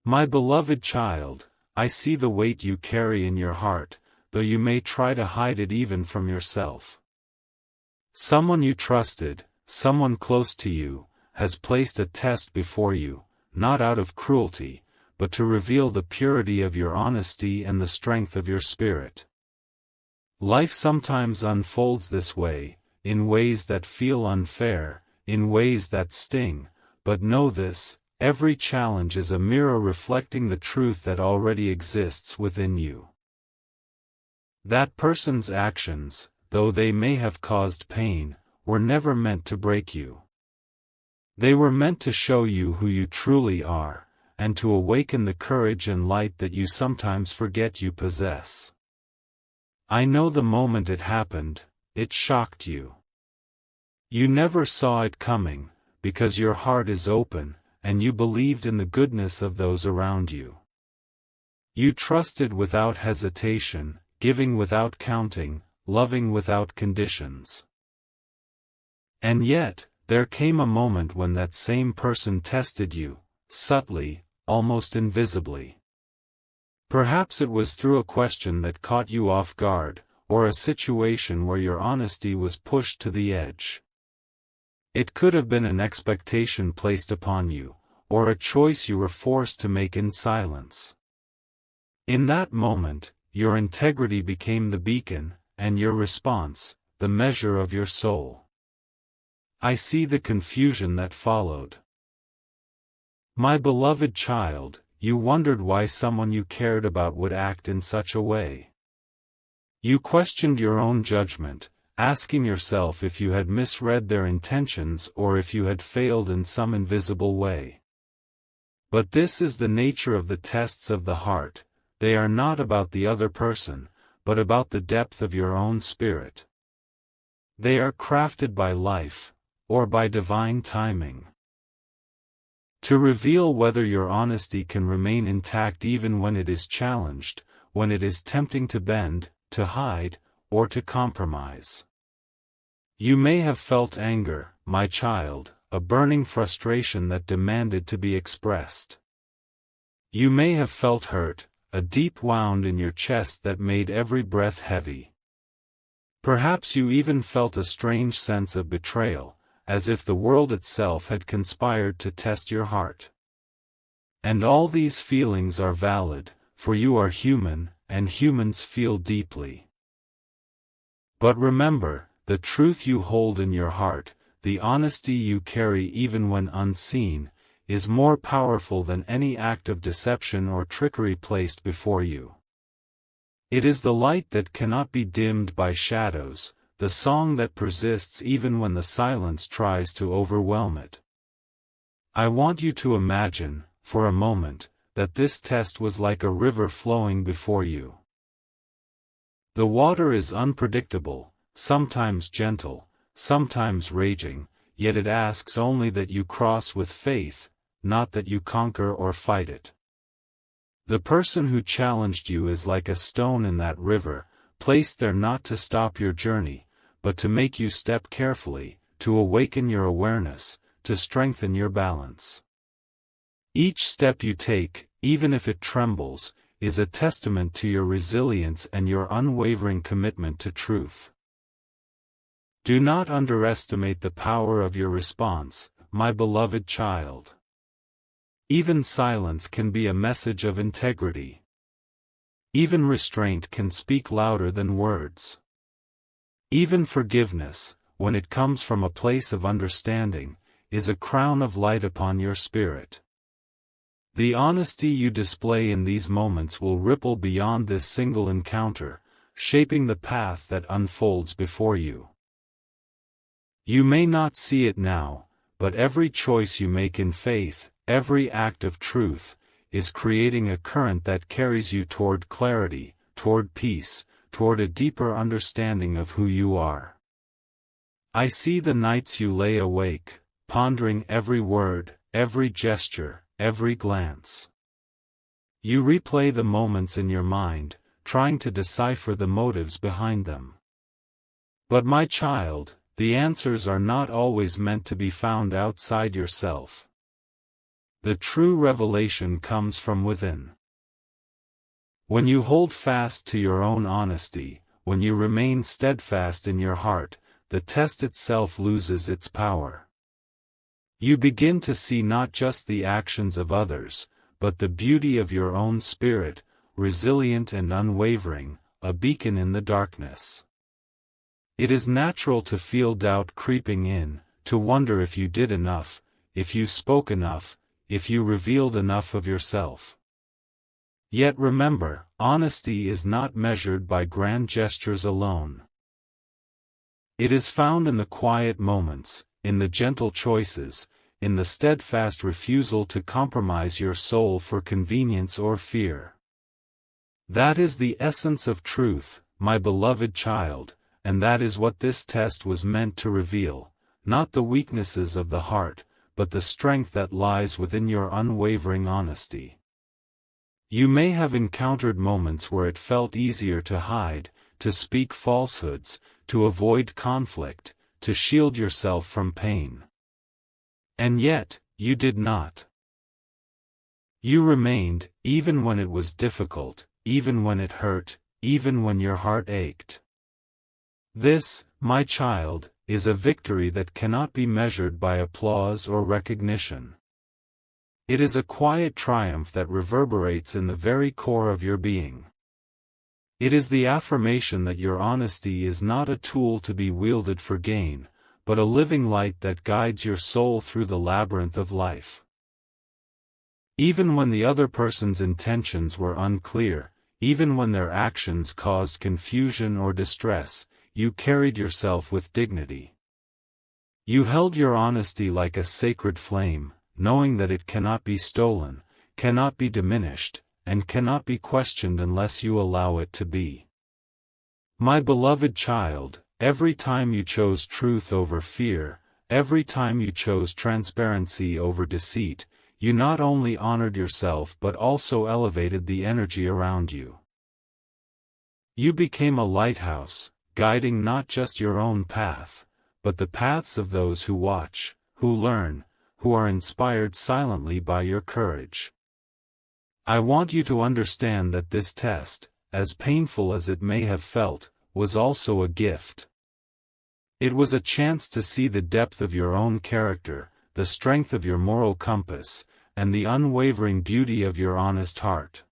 My beloved child, I see the weight you carry in your heart, though you may try to hide it even from yourself. Someone you trusted, someone close to you, has placed a test before you, not out of cruelty, but to reveal the purity of your honesty and the strength of your spirit. Life sometimes unfolds this way, in ways that feel unfair, in ways that sting, but know this: every challenge is a mirror reflecting the truth that already exists within you. That person's actions, though they may have caused pain, were never meant to break you. They were meant to show you who you truly are, and to awaken the courage and light that you sometimes forget you possess. I know the moment it happened, it shocked you. You never saw it coming, because your heart is open, and you believed in the goodness of those around you. You trusted without hesitation, giving without counting, loving without conditions. And yet, there came a moment when that same person tested you, subtly, almost invisibly. Perhaps it was through a question that caught you off guard, or a situation where your honesty was pushed to the edge. It could have been an expectation placed upon you, or a choice you were forced to make in silence. In that moment, your integrity became the beacon, and your response, the measure of your soul. I see the confusion that followed. My beloved child, you wondered why someone you cared about would act in such a way. You questioned your own judgment, asking yourself if you had misread their intentions or if you had failed in some invisible way. But this is the nature of the tests of the heart: they are not about the other person, but about the depth of your own spirit. They are crafted by life, or by divine timing, to reveal whether your honesty can remain intact even when it is challenged, when it is tempting to bend, to hide, or to compromise. You may have felt anger, my child, a burning frustration that demanded to be expressed. You may have felt hurt, a deep wound in your chest that made every breath heavy. Perhaps you even felt a strange sense of betrayal, as if the world itself had conspired to test your heart. And all these feelings are valid, for you are human, and humans feel deeply. But remember, the truth you hold in your heart, the honesty you carry even when unseen, is more powerful than any act of deception or trickery placed before you. It is the light that cannot be dimmed by shadows, the song that persists even when the silence tries to overwhelm it. I want you to imagine, for a moment, that this test was like a river flowing before you. The water is unpredictable, sometimes gentle, sometimes raging, yet it asks only that you cross with faith, not that you conquer or fight it. The person who challenged you is like a stone in that river, placed there not to stop your journey, but to make you step carefully, to awaken your awareness, to strengthen your balance. Each step you take, even if it trembles, is a testament to your resilience and your unwavering commitment to truth. Do not underestimate the power of your response, my beloved child. Even silence can be a message of integrity. Even restraint can speak louder than words. Even forgiveness, when it comes from a place of understanding, is a crown of light upon your spirit. The honesty you display in these moments will ripple beyond this single encounter, shaping the path that unfolds before you. You may not see it now, but every choice you make in faith, every act of truth, is creating a current that carries you toward clarity, toward peace, toward a deeper understanding of who you are. I see the nights you lay awake, pondering every word, every gesture, every glance. You replay the moments in your mind, trying to decipher the motives behind them. But my child, the answers are not always meant to be found outside yourself. The true revelation comes from within. When you hold fast to your own honesty, when you remain steadfast in your heart, the test itself loses its power. You begin to see not just the actions of others, but the beauty of your own spirit, resilient and unwavering, a beacon in the darkness. It is natural to feel doubt creeping in, to wonder if you did enough, if you spoke enough, if you revealed enough of yourself. Yet remember, honesty is not measured by grand gestures alone. It is found in the quiet moments, in the gentle choices, in the steadfast refusal to compromise your soul for convenience or fear. That is the essence of truth, my beloved child, and that is what this test was meant to reveal, not the weaknesses of the heart, but the strength that lies within your unwavering honesty. You may have encountered moments where it felt easier to hide, to speak falsehoods, to avoid conflict, to shield yourself from pain. And yet, you did not. You remained, even when it was difficult, even when it hurt, even when your heart ached. This, my child, is a victory that cannot be measured by applause or recognition. It is a quiet triumph that reverberates in the very core of your being. It is the affirmation that your honesty is not a tool to be wielded for gain, but a living light that guides your soul through the labyrinth of life. Even when the other person's intentions were unclear, even when their actions caused confusion or distress, you carried yourself with dignity. You held your honesty like a sacred flame, knowing that it cannot be stolen, cannot be diminished, and cannot be questioned unless you allow it to be. My beloved child, every time you chose truth over fear, every time you chose transparency over deceit, you not only honored yourself but also elevated the energy around you. You became a lighthouse, guiding not just your own path, but the paths of those who watch, who learn, who are inspired silently by your courage. I want you to understand that this test, as painful as it may have felt, was also a gift. It was a chance to see the depth of your own character, the strength of your moral compass, and the unwavering beauty of your honest heart.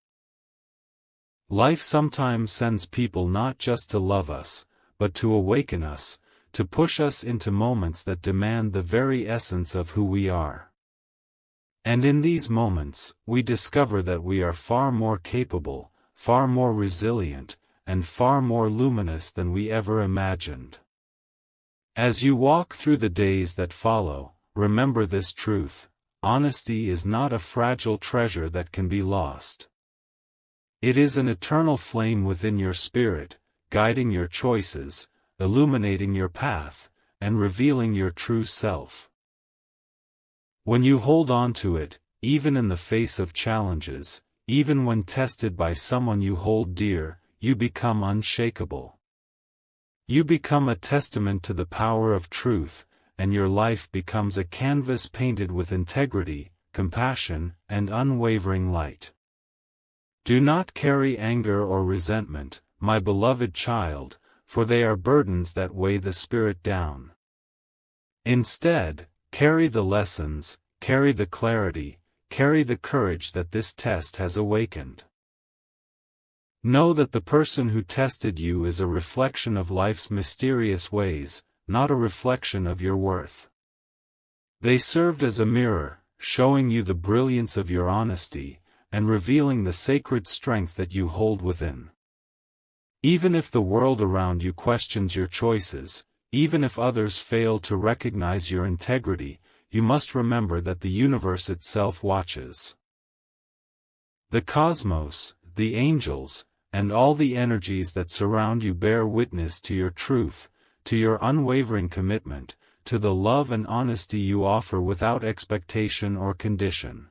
Life sometimes sends people not just to love us, but to awaken us, to push us into moments that demand the very essence of who we are. And in these moments, we discover that we are far more capable, far more resilient, and far more luminous than we ever imagined. As you walk through the days that follow, remember this truth: honesty is not a fragile treasure that can be lost. It is an eternal flame within your spirit, guiding your choices, illuminating your path, and revealing your true self. When you hold on to it, even in the face of challenges, even when tested by someone you hold dear, you become unshakable. You become a testament to the power of truth, and your life becomes a canvas painted with integrity, compassion, and unwavering light. Do not carry anger or resentment, my beloved child, for they are burdens that weigh the spirit down. Instead, carry the lessons, carry the clarity, carry the courage that this test has awakened. Know that the person who tested you is a reflection of life's mysterious ways, not a reflection of your worth. They served as a mirror, showing you the brilliance of your honesty, and revealing the sacred strength that you hold within. Even if the world around you questions your choices, even if others fail to recognize your integrity, you must remember that the universe itself watches. The cosmos, the angels, and all the energies that surround you bear witness to your truth, to your unwavering commitment, to the love and honesty you offer without expectation or condition.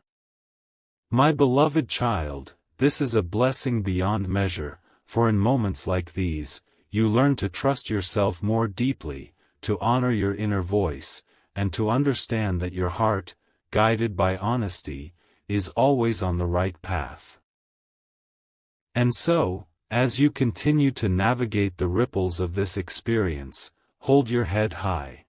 My beloved child, this is a blessing beyond measure, for in moments like these, you learn to trust yourself more deeply, to honor your inner voice, and to understand that your heart, guided by honesty, is always on the right path. And so, as you continue to navigate the ripples of this experience, hold your head high.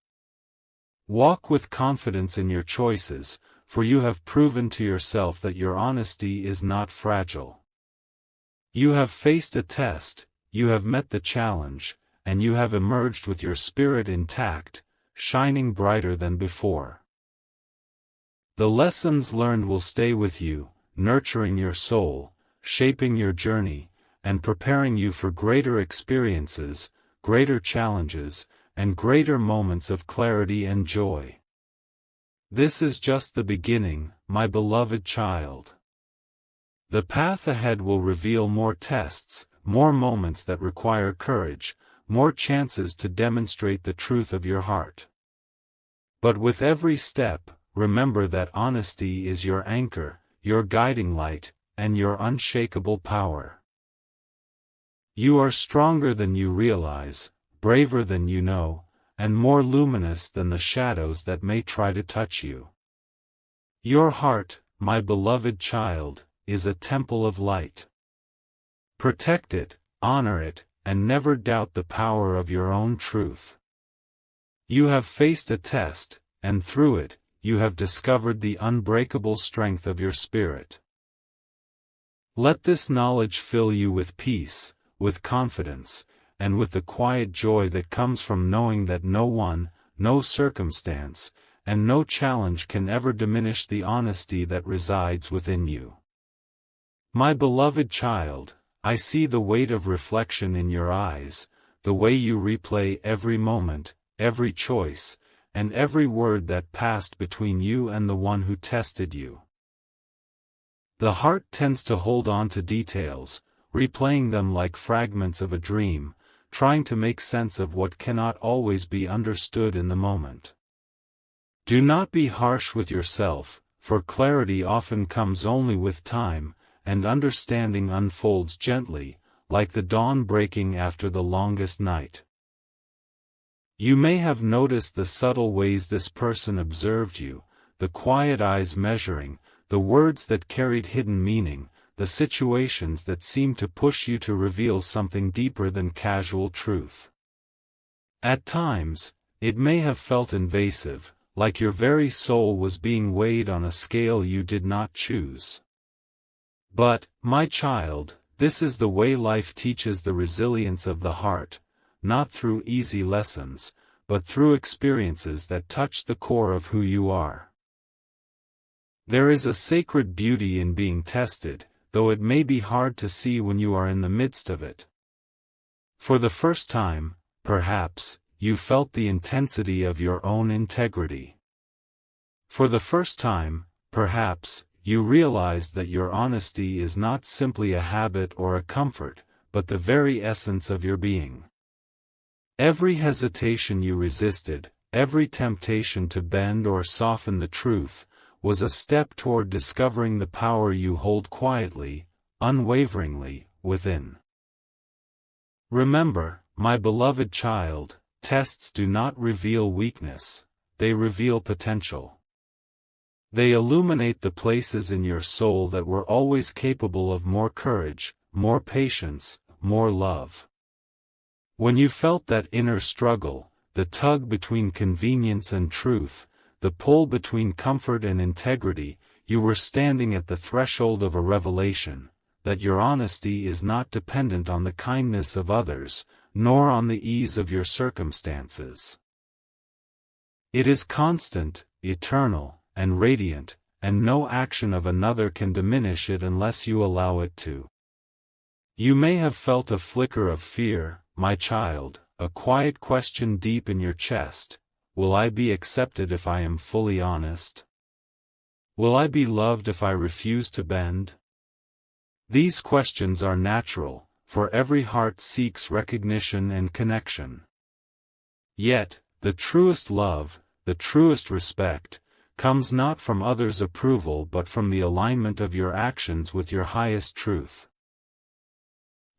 Walk with confidence in your choices, for you have proven to yourself that your honesty is not fragile. You have faced a test, you have met the challenge, and you have emerged with your spirit intact, shining brighter than before. The lessons learned will stay with you, nurturing your soul, shaping your journey, and preparing you for greater experiences, greater challenges, and greater moments of clarity and joy. This is just the beginning, my beloved child. The path ahead will reveal more tests, more moments that require courage, more chances to demonstrate the truth of your heart. But with every step, remember that honesty is your anchor, your guiding light, and your unshakable power. You are stronger than you realize, braver than you know, and more luminous than the shadows that may try to touch you. Your heart, my beloved child, is a temple of light. Protect it, honor it, and never doubt the power of your own truth. You have faced a test, and through it, you have discovered the unbreakable strength of your spirit. Let this knowledge fill you with peace, with confidence, and with the quiet joy that comes from knowing that no one, no circumstance, and no challenge can ever diminish the honesty that resides within you. My beloved child, I see the weight of reflection in your eyes, the way you replay every moment, every choice, and every word that passed between you and the one who tested you. The heart tends to hold on to details, replaying them like fragments of a dream, trying to make sense of what cannot always be understood in the moment. Do not be harsh with yourself, for clarity often comes only with time, and understanding unfolds gently, like the dawn breaking after the longest night. You may have noticed the subtle ways this person observed you, the quiet eyes measuring, the words that carried hidden meaning, the situations that seemed to push you to reveal something deeper than casual truth. At times, it may have felt invasive, like your very soul was being weighed on a scale you did not choose. But, my child, this is the way life teaches the resilience of the heart, not through easy lessons, but through experiences that touch the core of who you are. There is a sacred beauty in being tested, though it may be hard to see when you are in the midst of it. For the first time, perhaps, you felt the intensity of your own integrity. For the first time, perhaps, you realized that your honesty is not simply a habit or a comfort, but the very essence of your being. Every hesitation you resisted, every temptation to bend or soften the truth, was a step toward discovering the power you hold quietly, unwaveringly, within. Remember, my beloved child, tests do not reveal weakness, they reveal potential. They illuminate the places in your soul that were always capable of more courage, more patience, more love. When you felt that inner struggle, the tug between convenience and truth, the pull between comfort and integrity, you were standing at the threshold of a revelation, that your honesty is not dependent on the kindness of others, nor on the ease of your circumstances. It is constant, eternal, and radiant, and no action of another can diminish it unless you allow it to. You may have felt a flicker of fear, my child, a quiet question deep in your chest. Will I be accepted if I am fully honest? Will I be loved if I refuse to bend? These questions are natural, for every heart seeks recognition and connection. Yet, the truest love, the truest respect, comes not from others' approval but from the alignment of your actions with your highest truth.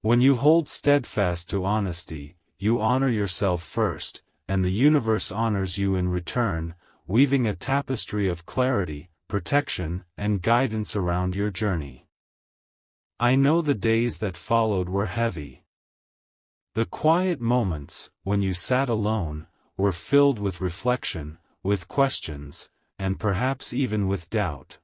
When you hold steadfast to honesty, you honor yourself first, and the universe honors you in return, weaving a tapestry of clarity, protection, and guidance around your journey. I know the days that followed were heavy. The quiet moments, when you sat alone, were filled with reflection, with questions, and perhaps even with doubt.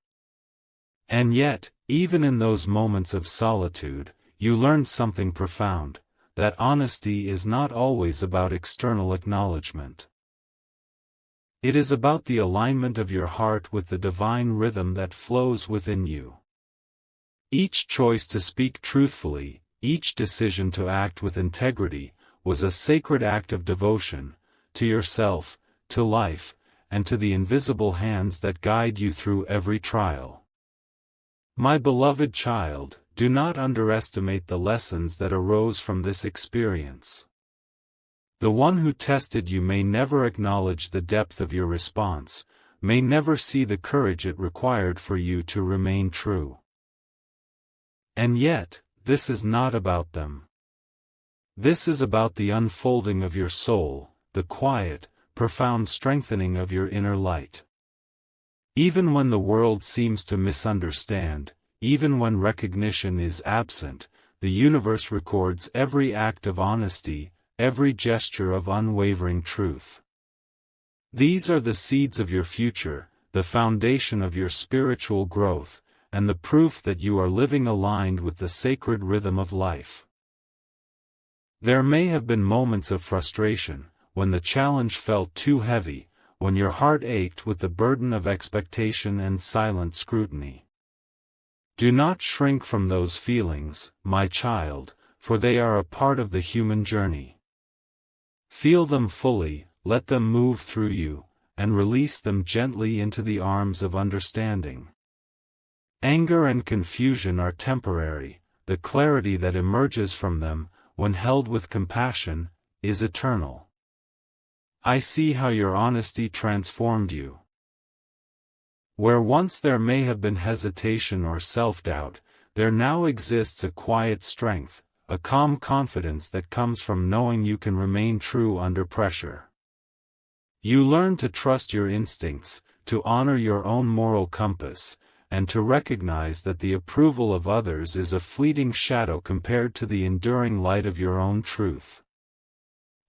And yet, even in those moments of solitude, you learned something profound, that honesty is not always about external acknowledgement. It is about the alignment of your heart with the divine rhythm that flows within you. Each choice to speak truthfully, each decision to act with integrity, was a sacred act of devotion, to yourself, to life, and to the invisible hands that guide you through every trial. My beloved child, do not underestimate the lessons that arose from this experience. The one who tested you may never acknowledge the depth of your response, may never see the courage it required for you to remain true. And yet, this is not about them. This is about the unfolding of your soul, the quiet, profound strengthening of your inner light. Even when the world seems to misunderstand, even when recognition is absent, the universe records every act of honesty, every gesture of unwavering truth. These are the seeds of your future, the foundation of your spiritual growth, and the proof that you are living aligned with the sacred rhythm of life. There may have been moments of frustration, when the challenge felt too heavy, when your heart ached with the burden of expectation and silent scrutiny. Do not shrink from those feelings, my child, for they are a part of the human journey. Feel them fully, let them move through you, and release them gently into the arms of understanding. Anger and confusion are temporary, the clarity that emerges from them, when held with compassion, is eternal. I see how your honesty transformed you. Where once there may have been hesitation or self-doubt, there now exists a quiet strength, a calm confidence that comes from knowing you can remain true under pressure. You learn to trust your instincts, to honor your own moral compass, and to recognize that the approval of others is a fleeting shadow compared to the enduring light of your own truth.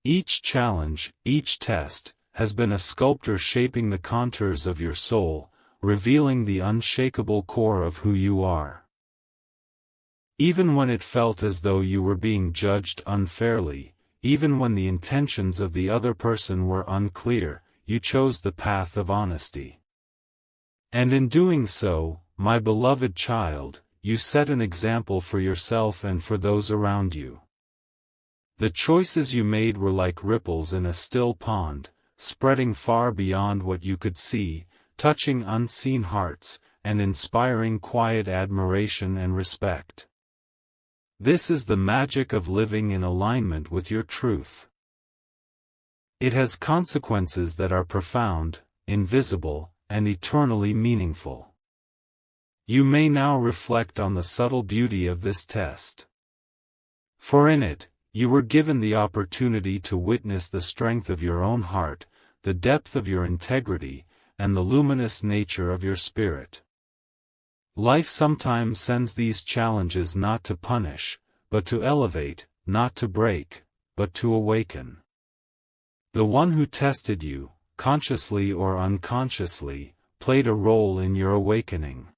Each challenge, each test, has been a sculptor shaping the contours of your soul, revealing the unshakable core of who you are. Even when it felt as though you were being judged unfairly, even when the intentions of the other person were unclear, you chose the path of honesty. And in doing so, my beloved child, you set an example for yourself and for those around you. The choices you made were like ripples in a still pond, spreading far beyond what you could see, touching unseen hearts, and inspiring quiet admiration and respect. This is the magic of living in alignment with your truth. It has consequences that are profound, invisible, and eternally meaningful. You may now reflect on the subtle beauty of this test. For in it, you were given the opportunity to witness the strength of your own heart, the depth of your integrity, and the luminous nature of your spirit. Life sometimes sends these challenges not to punish, but to elevate, not to break, but to awaken. The one who tested you, consciously or unconsciously, played a role in your awakening.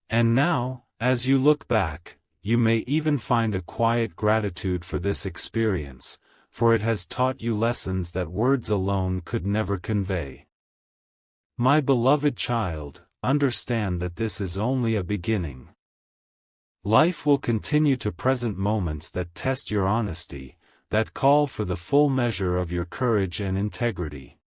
And now, as you look back, you may even find a quiet gratitude for this experience, for it has taught you lessons that words alone could never convey. My beloved child, understand that this is only a beginning. Life will continue to present moments that test your honesty, that call for the full measure of your courage and integrity.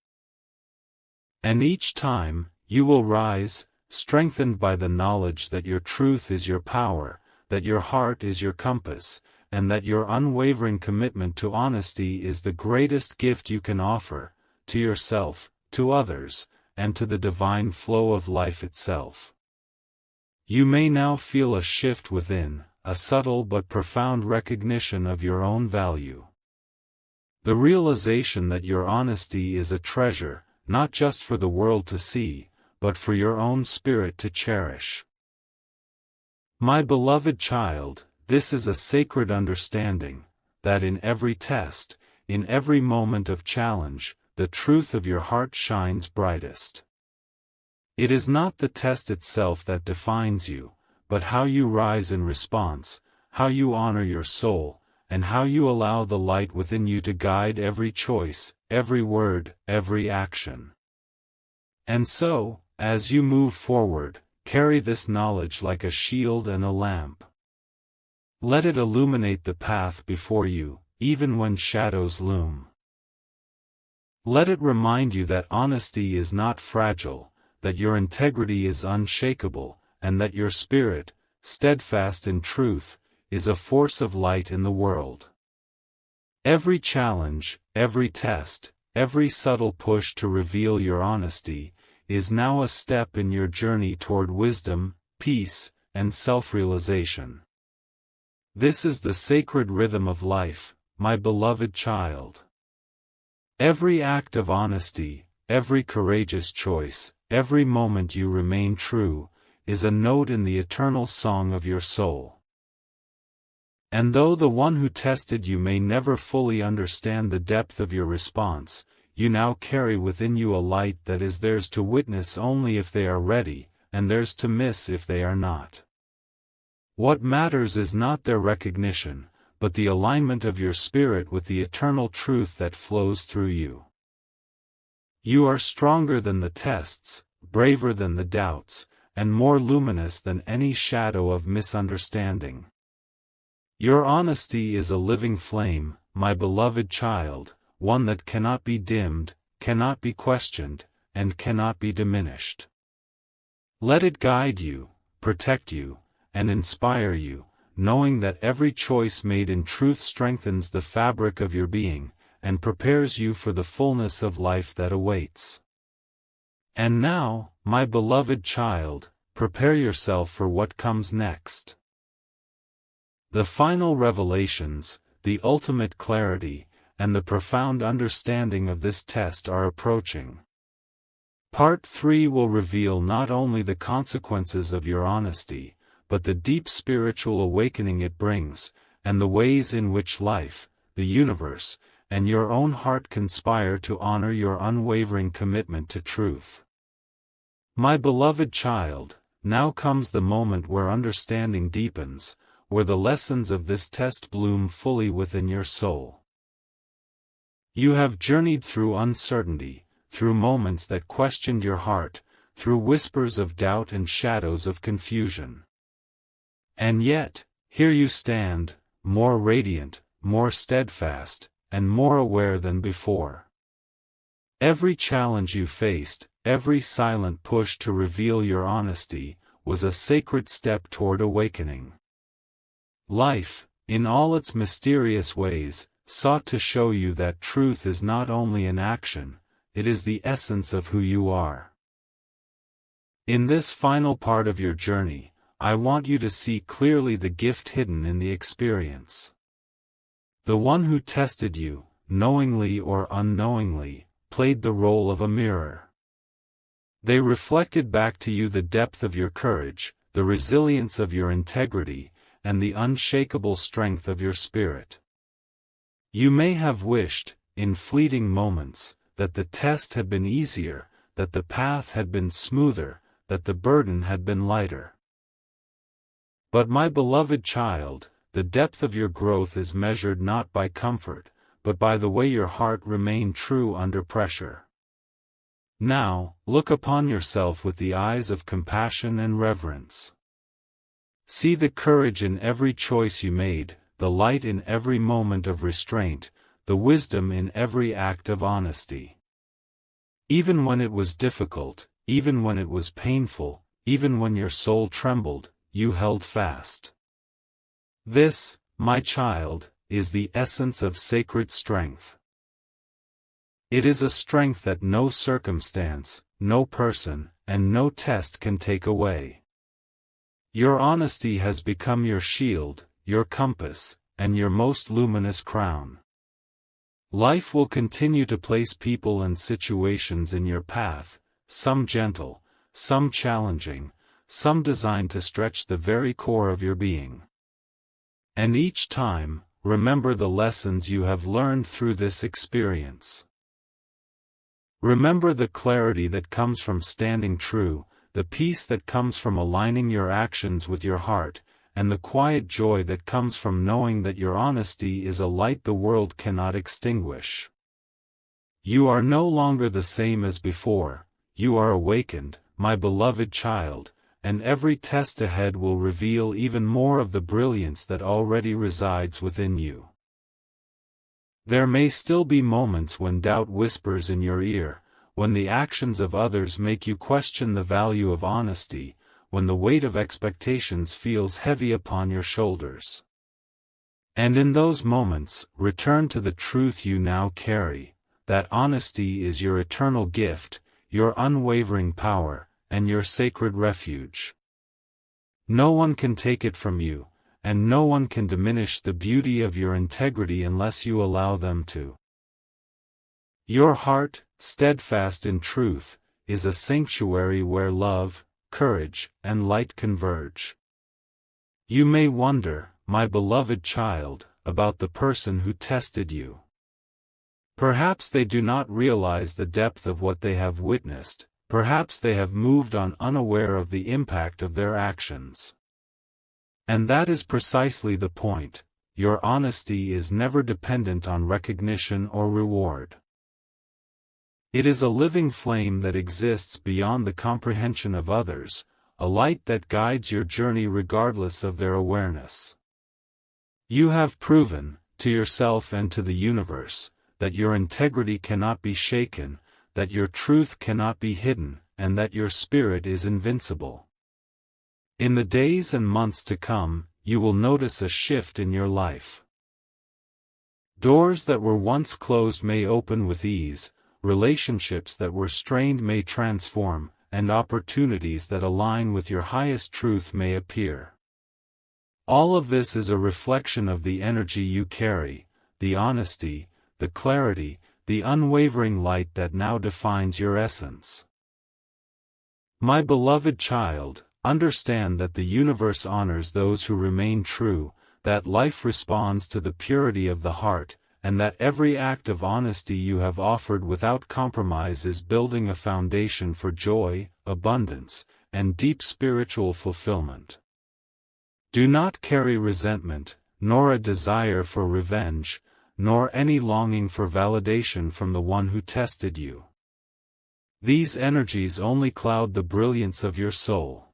And each time, you will rise, strengthened by the knowledge that your truth is your power, that your heart is your compass, and that your unwavering commitment to honesty is the greatest gift you can offer, to yourself, to others, and to the divine flow of life itself. You may now feel a shift within, a subtle but profound recognition of your own value. The realization that your honesty is a treasure, not just for the world to see, but for your own spirit to cherish. My beloved child, this is a sacred understanding, that in every test, in every moment of challenge, the truth of your heart shines brightest. It is not the test itself that defines you, but how you rise in response, how you honor your soul, and how you allow the light within you to guide every choice, every word, every action. And so, as you move forward, carry this knowledge like a shield and a lamp. Let it illuminate the path before you, even when shadows loom. Let it remind you that honesty is not fragile, that your integrity is unshakable, and that your spirit, steadfast in truth, is a force of light in the world. Every challenge, every test, every subtle push to reveal your honesty, is now a step in your journey toward wisdom, peace, and self-realization. This is the sacred rhythm of life, my beloved child. Every act of honesty, every courageous choice, every moment you remain true, is a note in the eternal song of your soul. And though the one who tested you may never fully understand the depth of your response, you now carry within you a light that is theirs to witness only if they are ready, and theirs to miss if they are not. What matters is not their recognition, but the alignment of your spirit with the eternal truth that flows through you. You are stronger than the tests, braver than the doubts, and more luminous than any shadow of misunderstanding. Your honesty is a living flame, my beloved child, one that cannot be dimmed, cannot be questioned, and cannot be diminished. Let it guide you, protect you, and inspire you, knowing that every choice made in truth strengthens the fabric of your being, and prepares you for the fullness of life that awaits. And now, my beloved child, prepare yourself for what comes next. The final revelations, the ultimate clarity, and the profound understanding of this test are approaching. Part 3 will reveal not only the consequences of your honesty, but the deep spiritual awakening it brings, and the ways in which life, the universe, and your own heart conspire to honor your unwavering commitment to truth. My beloved child, now comes the moment where understanding deepens, where the lessons of this test bloom fully within your soul. You have journeyed through uncertainty, through moments that questioned your heart, through whispers of doubt and shadows of confusion. And yet, here you stand, more radiant, more steadfast, and more aware than before. Every challenge you faced, every silent push to reveal your honesty, was a sacred step toward awakening. Life, in all its mysterious ways, sought to show you that truth is not only an action, it is the essence of who you are. In this final part of your journey, I want you to see clearly the gift hidden in the experience. The one who tested you, knowingly or unknowingly, played the role of a mirror. They reflected back to you the depth of your courage, the resilience of your integrity, and the unshakable strength of your spirit. You may have wished, in fleeting moments, that the test had been easier, that the path had been smoother, that the burden had been lighter. But my beloved child, the depth of your growth is measured not by comfort, but by the way your heart remained true under pressure. Now, look upon yourself with the eyes of compassion and reverence. See the courage in every choice you made, the light in every moment of restraint, the wisdom in every act of honesty. Even when it was difficult, even when it was painful, even when your soul trembled, you held fast. This, my child, is the essence of sacred strength. It is a strength that no circumstance, no person, and no test can take away. Your honesty has become your shield, your compass, and your most luminous crown. Life will continue to place people and situations in your path, some gentle, some challenging, some designed to stretch the very core of your being. And each time, remember the lessons you have learned through this experience. Remember the clarity that comes from standing true, the peace that comes from aligning your actions with your heart, and the quiet joy that comes from knowing that your honesty is a light the world cannot extinguish. You are no longer the same as before, you are awakened, my beloved child, and every test ahead will reveal even more of the brilliance that already resides within you. There may still be moments when doubt whispers in your ear, when the actions of others make you question the value of honesty, when the weight of expectations feels heavy upon your shoulders. And in those moments, return to the truth you now carry, that honesty is your eternal gift, your unwavering power, and your sacred refuge. No one can take it from you, and no one can diminish the beauty of your integrity unless you allow them to. Your heart, steadfast in truth, is a sanctuary where love, courage, and light converge. You may wonder, my beloved child, about the person who tested you. Perhaps they do not realize the depth of what they have witnessed, perhaps they have moved on unaware of the impact of their actions. And that is precisely the point. Your honesty is never dependent on recognition or reward. It is a living flame that exists beyond the comprehension of others, a light that guides your journey regardless of their awareness. You have proven, to yourself and to the universe, that your integrity cannot be shaken, that your truth cannot be hidden, and that your spirit is invincible. In the days and months to come, you will notice a shift in your life. Doors that were once closed may open with ease, relationships that were strained may transform, and opportunities that align with your highest truth may appear. All of this is a reflection of the energy you carry, the honesty, the clarity, the unwavering light that now defines your essence. My beloved child, understand that the universe honors those who remain true, that life responds to the purity of the heart, and that every act of honesty you have offered without compromise is building a foundation for joy, abundance, and deep spiritual fulfillment. Do not carry resentment, nor a desire for revenge, nor any longing for validation from the one who tested you. These energies only cloud the brilliance of your soul.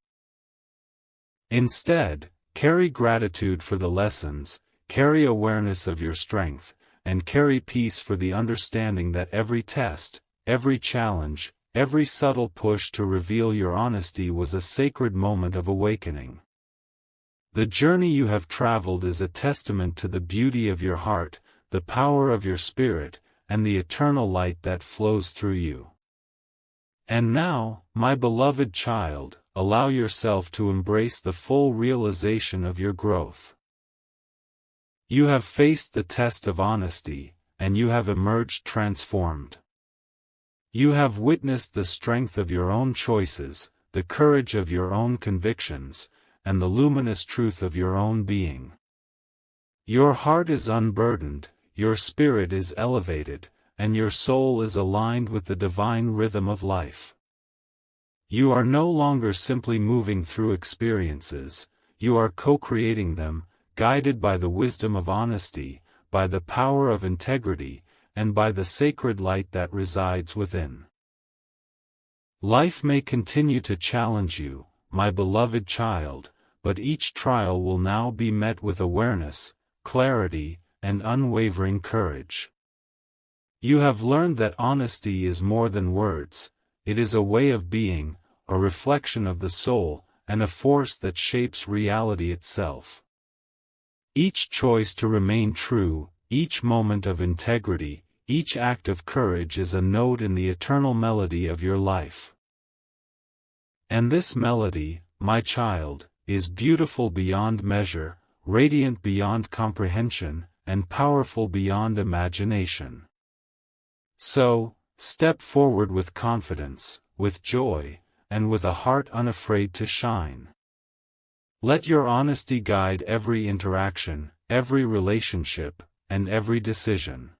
Instead, carry gratitude for the lessons, carry awareness of your strength, and carry peace for the understanding that every test, every challenge, every subtle push to reveal your honesty was a sacred moment of awakening. The journey you have traveled is a testament to the beauty of your heart, the power of your spirit, and the eternal light that flows through you. And now, my beloved child, allow yourself to embrace the full realization of your growth. You have faced the test of honesty, and you have emerged transformed. You have witnessed the strength of your own choices, the courage of your own convictions, and the luminous truth of your own being. Your heart is unburdened, your spirit is elevated, and your soul is aligned with the divine rhythm of life. You are no longer simply moving through experiences, you are co-creating them, guided by the wisdom of honesty, by the power of integrity, and by the sacred light that resides within. Life may continue to challenge you, my beloved child, but each trial will now be met with awareness, clarity, and unwavering courage. You have learned that honesty is more than words, it is a way of being, a reflection of the soul, and a force that shapes reality itself. Each choice to remain true, each moment of integrity, each act of courage is a note in the eternal melody of your life. And this melody, my child, is beautiful beyond measure, radiant beyond comprehension, and powerful beyond imagination. So, step forward with confidence, with joy, and with a heart unafraid to shine. Let your honesty guide every interaction, every relationship, and every decision.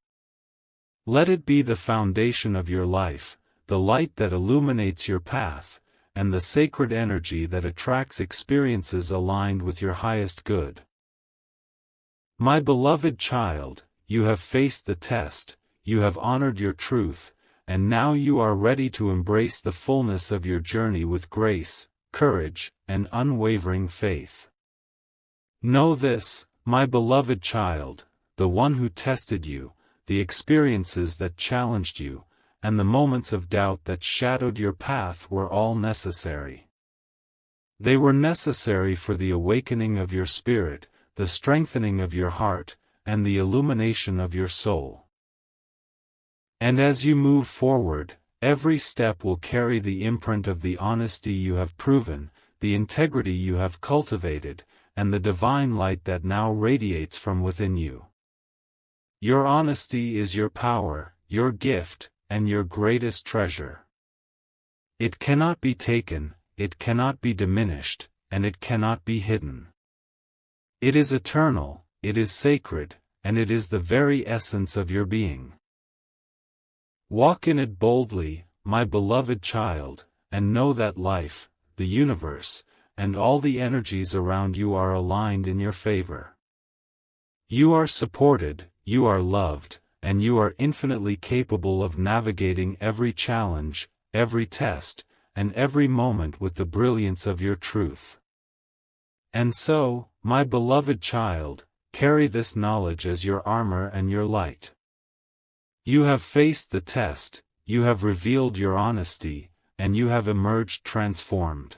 Let it be the foundation of your life, the light that illuminates your path, and the sacred energy that attracts experiences aligned with your highest good. My beloved child, you have faced the test, you have honored your truth, and now you are ready to embrace the fullness of your journey with grace, courage, and unwavering faith. Know this, my beloved child, the one who tested you, the experiences that challenged you, and the moments of doubt that shadowed your path were all necessary. They were necessary for the awakening of your spirit, the strengthening of your heart, and the illumination of your soul. And as you move forward, every step will carry the imprint of the honesty you have proven, the integrity you have cultivated, and the divine light that now radiates from within you. Your honesty is your power, your gift, and your greatest treasure. It cannot be taken, it cannot be diminished, and it cannot be hidden. It is eternal, it is sacred, and it is the very essence of your being. Walk in it boldly, my beloved child, and know that life, the universe, and all the energies around you are aligned in your favor. You are supported, you are loved, and you are infinitely capable of navigating every challenge, every test, and every moment with the brilliance of your truth. And so, my beloved child, carry this knowledge as your armor and your light. You have faced the test, you have revealed your honesty, and you have emerged transformed.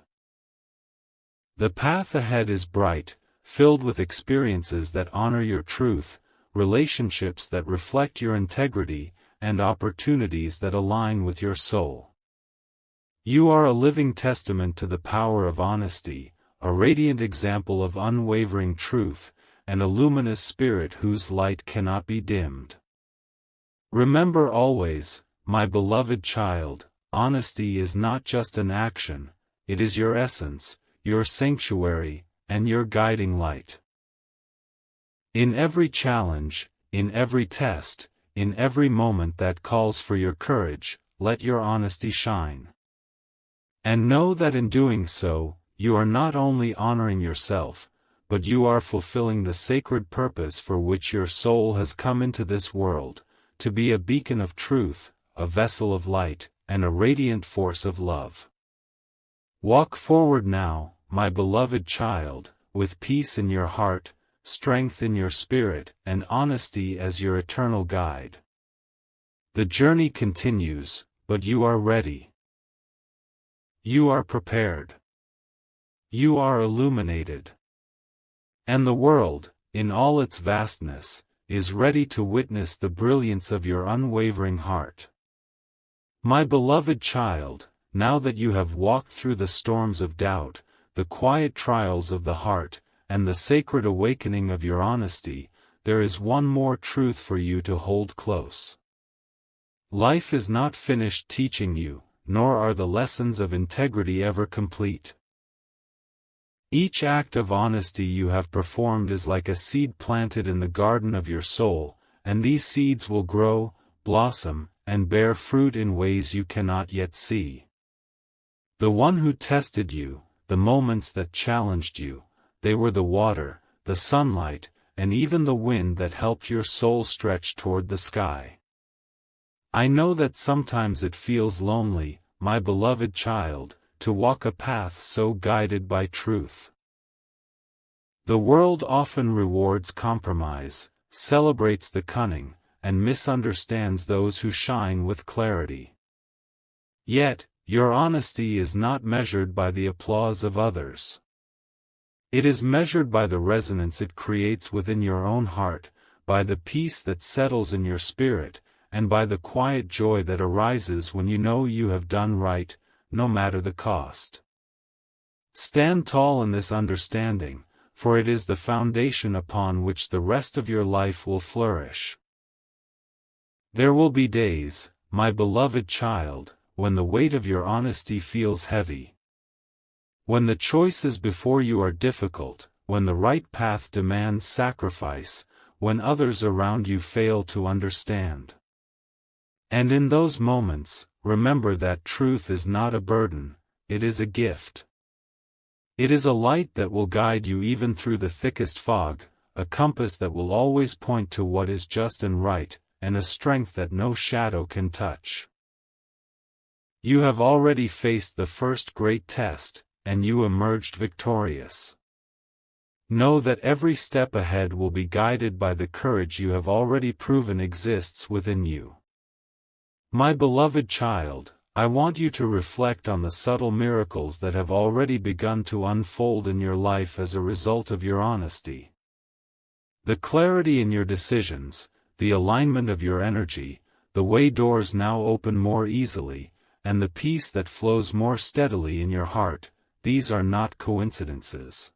The path ahead is bright, filled with experiences that honor your truth, relationships that reflect your integrity, and opportunities that align with your soul. You are a living testament to the power of honesty, a radiant example of unwavering truth, and a luminous spirit whose light cannot be dimmed. Remember always, my beloved child, honesty is not just an action, it is your essence, your sanctuary, and your guiding light. In every challenge, in every test, in every moment that calls for your courage, let your honesty shine. And know that in doing so, you are not only honoring yourself, but you are fulfilling the sacred purpose for which your soul has come into this world, to be a beacon of truth, a vessel of light, and a radiant force of love. Walk forward now, my beloved child, with peace in your heart, strength in your spirit, and honesty as your eternal guide. The journey continues, but you are ready. You are prepared. You are illuminated. And the world, in all its vastness, is ready to witness the brilliance of your unwavering heart. My beloved child, now that you have walked through the storms of doubt, the quiet trials of the heart, and the sacred awakening of your honesty, there is one more truth for you to hold close. Life is not finished teaching you, nor are the lessons of integrity ever complete. Each act of honesty you have performed is like a seed planted in the garden of your soul, and these seeds will grow, blossom, and bear fruit in ways you cannot yet see. The one who tested you, the moments that challenged you, they were the water, the sunlight, and even the wind that helped your soul stretch toward the sky. I know that sometimes it feels lonely, my beloved child, to walk a path so guided by truth. The world often rewards compromise, celebrates the cunning, and misunderstands those who shine with clarity. Yet, your honesty is not measured by the applause of others. It is measured by the resonance it creates within your own heart, by the peace that settles in your spirit, and by the quiet joy that arises when you know you have done right, no matter the cost. Stand tall in this understanding, for it is the foundation upon which the rest of your life will flourish. There will be days, my beloved child, when the weight of your honesty feels heavy, When the choices before you are difficult, when the right path demands sacrifice, when others around you fail to understand. And in those moments, remember that truth is not a burden, it is a gift. It is a light that will guide you even through the thickest fog, a compass that will always point to what is just and right, and a strength that no shadow can touch. You have already faced the first great test, and you emerged victorious. Know that every step ahead will be guided by the courage you have already proven exists within you. My beloved child, I want you to reflect on the subtle miracles that have already begun to unfold in your life as a result of your honesty. The clarity in your decisions, the alignment of your energy, the way doors now open more easily, and the peace that flows more steadily in your heart, these are not coincidences.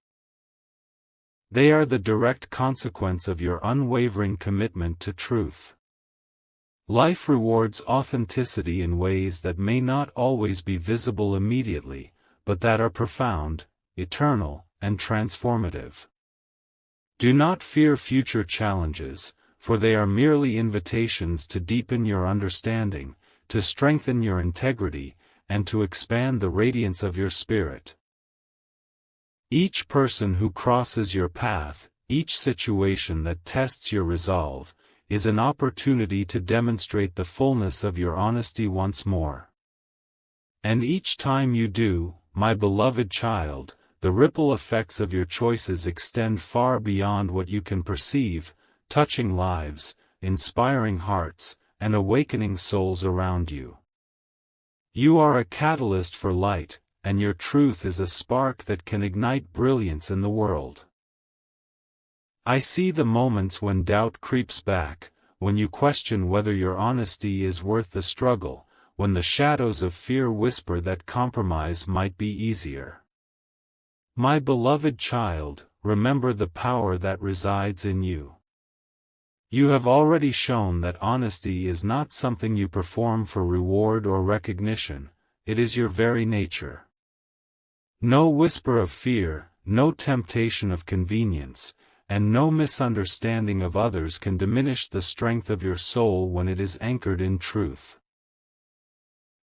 They are the direct consequence of your unwavering commitment to truth. Life rewards authenticity in ways that may not always be visible immediately, but that are profound, eternal, and transformative. Do not fear future challenges, for they are merely invitations to deepen your understanding, to strengthen your integrity, and to expand the radiance of your spirit. Each person who crosses your path, each situation that tests your resolve, is an opportunity to demonstrate the fullness of your honesty once more. And each time you do, my beloved child, the ripple effects of your choices extend far beyond what you can perceive, touching lives, inspiring hearts, and awakening souls around you. You are a catalyst for light, and your truth is a spark that can ignite brilliance in the world. I see the moments when doubt creeps back, when you question whether your honesty is worth the struggle, when the shadows of fear whisper that compromise might be easier. My beloved child, remember the power that resides in you. You have already shown that honesty is not something you perform for reward or recognition, it is your very nature. No whisper of fear, no temptation of convenience, and no misunderstanding of others can diminish the strength of your soul when it is anchored in truth.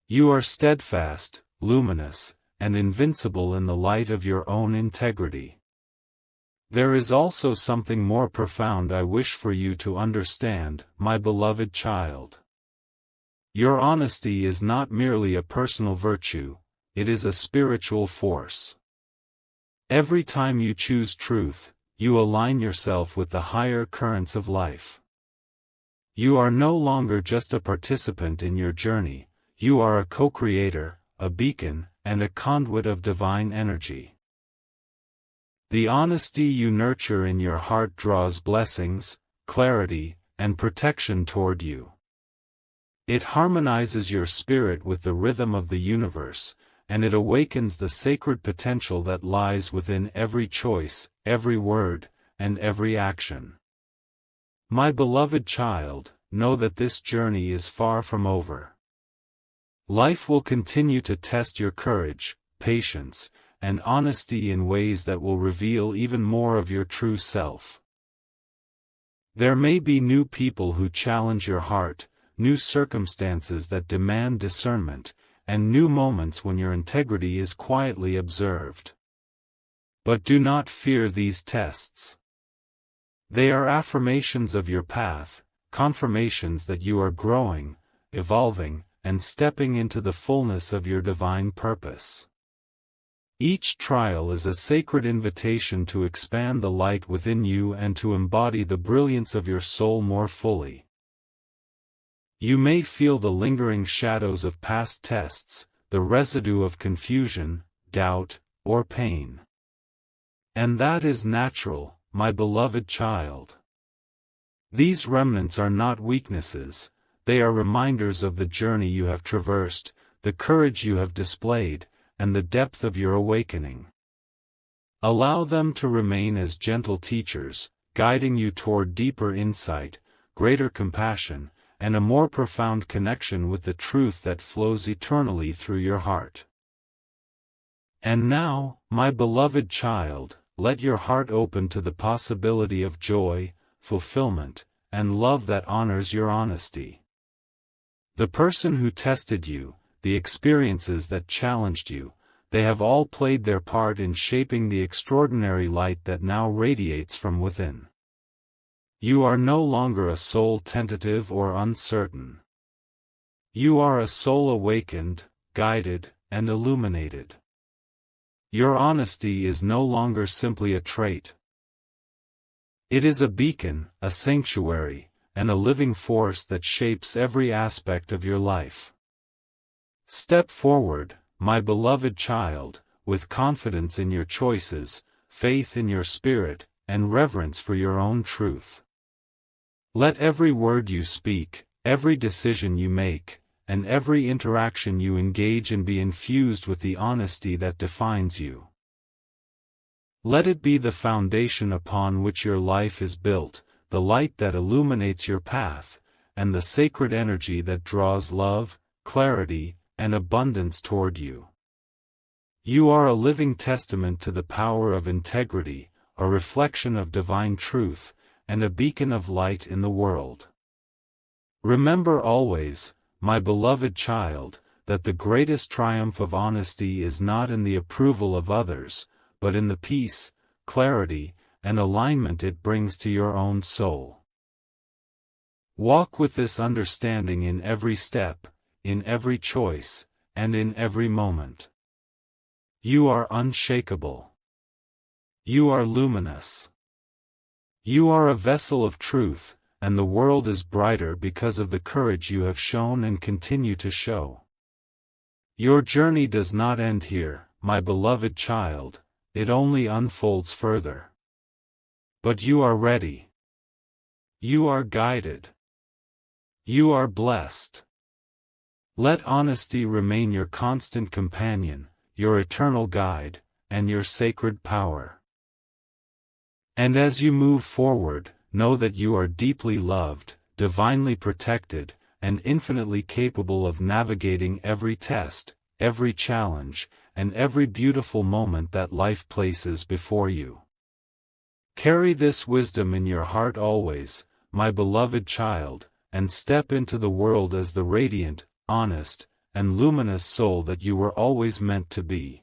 You are steadfast, luminous, and invincible in the light of your own integrity. There is also something more profound I wish for you to understand, my beloved child. Your honesty is not merely a personal virtue, it is a spiritual force. Every time you choose truth, you align yourself with the higher currents of life. You are no longer just a participant in your journey, you are a co-creator, a beacon, and a conduit of divine energy. The honesty you nurture in your heart draws blessings, clarity, and protection toward you. It harmonizes your spirit with the rhythm of the universe, and it awakens the sacred potential that lies within every choice, every word, and every action. My beloved child, know that this journey is far from over. Life will continue to test your courage, patience, and honesty in ways that will reveal even more of your true self. There may be new people who challenge your heart, new circumstances that demand discernment, and new moments when your integrity is quietly observed. But do not fear these tests. They are affirmations of your path, confirmations that you are growing, evolving, and stepping into the fullness of your divine purpose. Each trial is a sacred invitation to expand the light within you and to embody the brilliance of your soul more fully. You may feel the lingering shadows of past tests, the residue of confusion, doubt, or pain. And that is natural, my beloved child. These remnants are not weaknesses, they are reminders of the journey you have traversed, the courage you have displayed, and the depth of your awakening. Allow them to remain as gentle teachers, guiding you toward deeper insight, greater compassion, and a more profound connection with the truth that flows eternally through your heart. And now, my beloved child, let your heart open to the possibility of joy, fulfillment, and love that honors your honesty. The person who tested you, the experiences that challenged you, they have all played their part in shaping the extraordinary light that now radiates from within. You are no longer a soul tentative or uncertain. You are a soul awakened, guided, and illuminated. Your honesty is no longer simply a trait. It is a beacon, a sanctuary, and a living force that shapes every aspect of your life. Step forward, my beloved child, with confidence in your choices, faith in your spirit, and reverence for your own truth. Let every word you speak, every decision you make, and every interaction you engage in be infused with the honesty that defines you. Let it be the foundation upon which your life is built, the light that illuminates your path, and the sacred energy that draws love, clarity, and abundance toward you. You are a living testament to the power of integrity, a reflection of divine truth, and a beacon of light in the world. Remember always, my beloved child, that the greatest triumph of honesty is not in the approval of others, but in the peace, clarity, and alignment it brings to your own soul. Walk with this understanding in every step, in every choice, and in every moment. You are unshakable. You are luminous. You are a vessel of truth, and the world is brighter because of the courage you have shown and continue to show. Your journey does not end here, my beloved child, it only unfolds further. But you are ready. You are guided. You are blessed. Let honesty remain your constant companion, your eternal guide, and your sacred power. And as you move forward, know that you are deeply loved, divinely protected, and infinitely capable of navigating every test, every challenge, and every beautiful moment that life places before you. Carry this wisdom in your heart always, my beloved child, and step into the world as the radiant, honest, and luminous soul that you were always meant to be.